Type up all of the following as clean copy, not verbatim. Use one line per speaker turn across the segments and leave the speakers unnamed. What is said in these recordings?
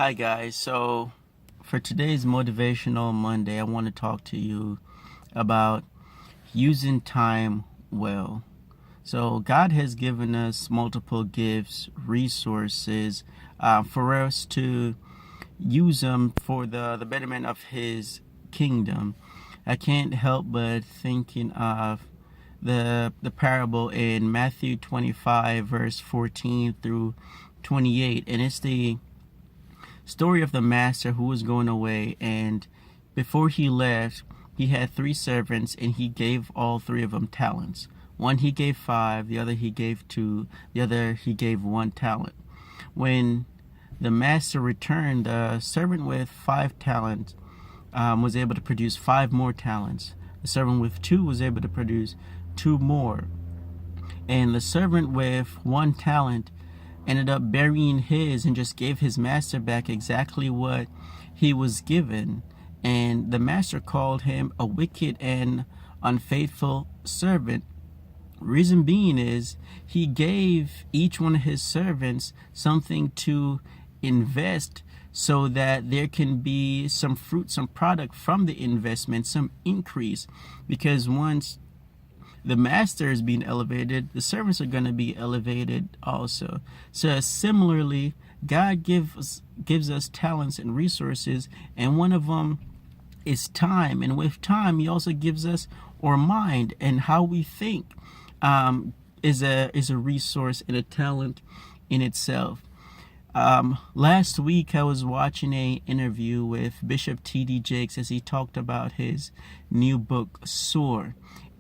Hi guys, so for today's Motivational Monday, I want to talk to you about using time well. So God has given us multiple gifts, resources for us to use them for the betterment of His kingdom. I can't help but thinking of the parable in Matthew 25 verse 14 through 28, and it's the story of the master who was going away, and before he left, he had 3 servants, and he gave all 3 of them talents. One he gave 5, the other he gave 2, the other he gave 1 talent. When the master returned, the servant with 5 talents was able to produce 5 more talents. The servant with 2 was able to produce 2 more. And the servant with 1 talent ended up burying his and just gave his master back exactly what he was given. And the master called him a wicked and unfaithful servant. Reason being is he gave each one of his servants something to invest so that there can be some fruit, some product from the investment, some increase. Because once the master is being elevated, the servants are going to be elevated also. So similarly, God gives us talents and resources, and one of them is time. And with time, He also gives us our mind, and how we think is a resource and a talent in itself. Last week, I was watching an interview with Bishop T.D. Jakes as he talked about his new book, Soar.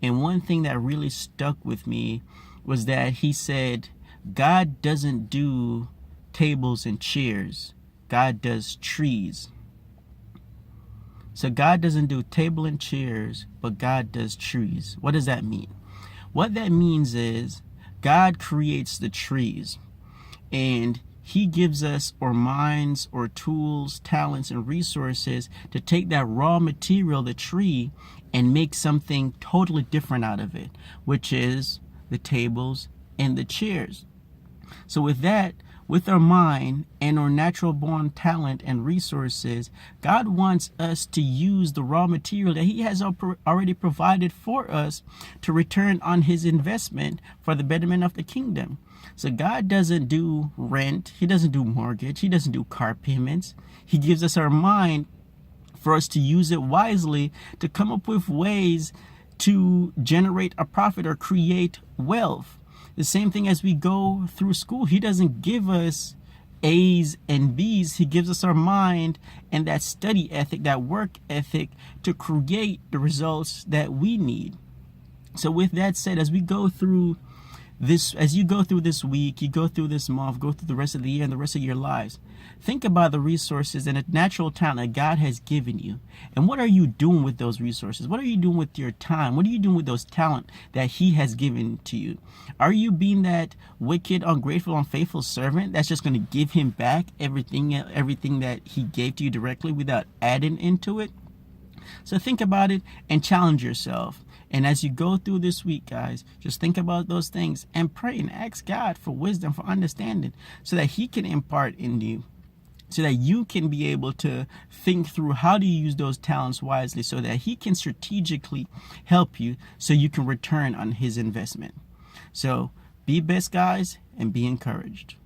And one thing that really stuck with me was that he said, God doesn't do tables and chairs. God does trees. So God doesn't do table and chairs, but God does trees. What does that mean? What that means is God creates the trees, and He gives us our minds, our tools, talents, and resources to take that raw material, the tree, and make something totally different out of it, which is the tables and the chairs. So with that, with our mind and our natural born talent and resources, God wants us to use the raw material that He has already provided for us to return on His investment for the betterment of the kingdom. So God doesn't do rent. He doesn't do mortgage. He doesn't do car payments. He gives us our mind for us to use it wisely to come up with ways to generate a profit or create wealth. The same thing as we go through school. He doesn't give us A's and B's. He gives us our mind and that study ethic, that work ethic to create the results that we need. So with that said, as you go through this week, you go through this month, go through the rest of the year and the rest of your lives, think about the resources and the natural talent that God has given you. And what are you doing with those resources? What are you doing with your time? What are you doing with those talent that He has given to you? Are you being that wicked, ungrateful, unfaithful servant that's just going to give Him back everything that He gave to you directly without adding into it? So think about it and challenge yourself. And as you go through this week, guys, just think about those things and pray and ask God for wisdom, for understanding, so that He can impart in you, so that you can be able to think through how to use those talents wisely, so that He can strategically help you so you can return on His investment. So be best, guys, and be encouraged.